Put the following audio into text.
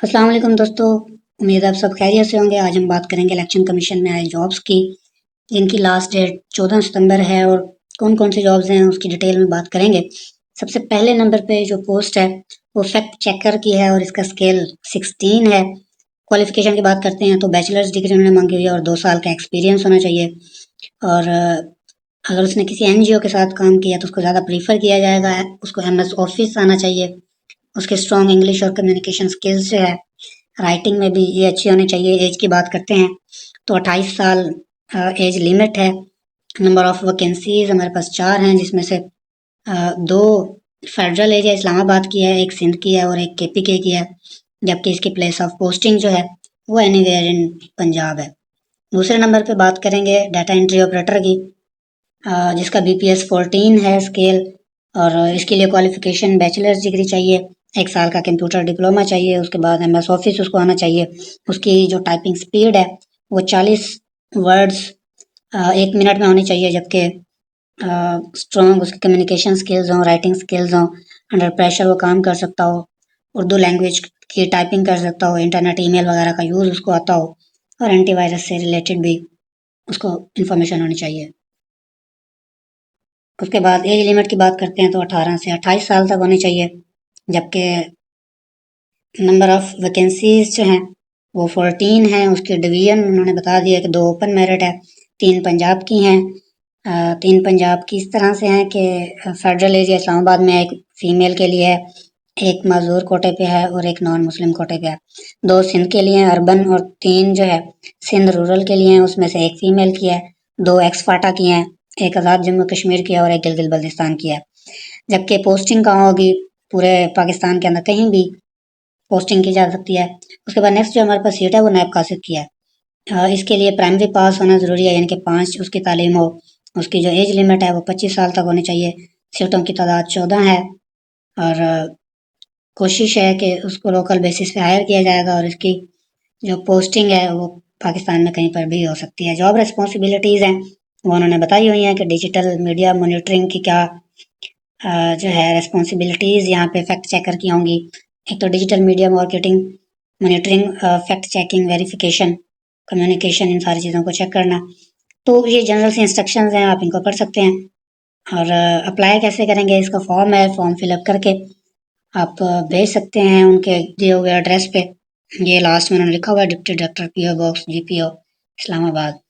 अस्सलाम वालेकुम दोस्तों। उम्मीद है आप सब खैरियत से होंगे। आज हम बात करेंगे इलेक्शन कमीशन में आए जॉब्स की, जिनकी लास्ट डेट 14 सितंबर है और कौन कौन सी जॉब्स हैं उसकी डिटेल में बात करेंगे। सबसे पहले नंबर पे जो पोस्ट है वो फैक्ट चेकर की है और इसका स्केल 16 है। क्वालिफिकेशन की बात करते हैं तो बैचलर्स डिग्री उन्होंने मांगी हुई है और 2 साल का एक्सपीरियंस होना चाहिए। और अगर उसने किसी एनजीओ के साथ काम किया तो उसको ज़्यादा प्रीफर किया जाएगा। उसको एमएस ऑफिस आना चाहिए। उसके स्ट्रॉन्ग इंग्लिश और कम्युनिकेशन स्किल्स जो है, राइटिंग में भी ये अच्छी होनी चाहिए। एज की बात करते हैं तो 28 साल एज लिमिट है। नंबर ऑफ वैकेंसीज हमारे पास 4 हैं, जिसमें से 2 फेडरल एरिया इस्लामाबाद की है, एक सिंध की है और एक केपीके की है। जबकि इसकी प्लेस ऑफ पोस्टिंग जो है वो एनीवेयर इन पंजाब है। दूसरे नंबर पे बात करेंगे डाटा एंट्री ऑपरेटर की, जिसका बीपीएस 14 है स्केल। और इसके लिए क्वालिफिकेशन बैचलर्स डिग्री चाहिए, 1 साल का कंप्यूटर डिप्लोमा चाहिए, उसके बाद एमएस ऑफिस उसको आना चाहिए। उसकी जो टाइपिंग स्पीड है वो 40 वर्ड्स 1 मिनट में होनी चाहिए। जबकि स्ट्रॉन्ग उसकी कम्युनिकेशन स्किल्स हों, राइटिंग स्किल्स हों, अंडर प्रेशर वो काम कर सकता हो, उर्दू लैंग्वेज की टाइपिंग कर सकता हो, इंटरनेट ईमेल वगैरह का यूज़ उसको आता हो और एंटीवायरस से रिलेटेड भी उसको इन्फॉर्मेशन होनी चाहिए। उसके बाद एज लिमिट की बात करते हैं तो 18 से 28 साल तक होनी चाहिए। जबकि नंबर ऑफ वैकेंसीज जो हैं वो 14 हैं। उसके डिवीजन उन्होंने बता दिया कि 2 ओपन मेरिट है, 3 पंजाब की हैं। 3 पंजाब की इस तरह से हैं कि फेडरल एरिया इस्लामाबाद में एक फीमेल के लिए है, एक माजूर कोटे पे है और एक नॉन मुस्लिम कोटे पे है। 2 सिंध के लिए हैं अर्बन और 3 जो है सिंध रूरल के लिए हैं, उसमें से एक फीमेल की है, 2 एक्स फाटा की हैं, एक आज़ाद जम्मू कश्मीर की है और एक गिलगित बल्तिस्तान की है। जबकि पोस्टिंग कहाँ होगी, पूरे पाकिस्तान के अंदर कहीं भी पोस्टिंग की जा सकती है। उसके बाद नेक्स्ट जो हमारे पास सीट है वो नैब कासिद की है। इसके लिए प्राइमरी पास होना ज़रूरी है, यानी कि 5 उसकी तालीम हो। उसकी जो एज लिमिट है वो 25 साल तक होनी चाहिए। सीटों की तादाद 14 है और कोशिश है कि उसको लोकल बेसिस पे हायर किया जाएगा और इसकी जो पोस्टिंग है वो पाकिस्तान में कहीं पर भी हो सकती है। जॉब रिस्पॉन्सिबिलिटीज़ हैं वो उन्होंने बताई हुई हैं कि डिजिटल मीडिया मॉनिटरिंग की क्या जो है रिस्पॉन्सिबिलिटीज़ यहाँ पे फैक्ट चेकर की होंगी। एक तो digital media marketing, monitoring, fact checking, verification, communication, इन सारी चीज़ों को चेक करना। तो ये जनरल से इंस्ट्रक्शंस हैं, आप इनको पढ़ सकते हैं। और अप्लाई कैसे करेंगे, इसका फॉर्म है, फॉर्म फिलअप करके आप भेज सकते हैं उनके दिए हुए एड्रेस पे। ये लास्ट में उन्होंने लिखा हुआ है deputy director PO box GPO Islamabad.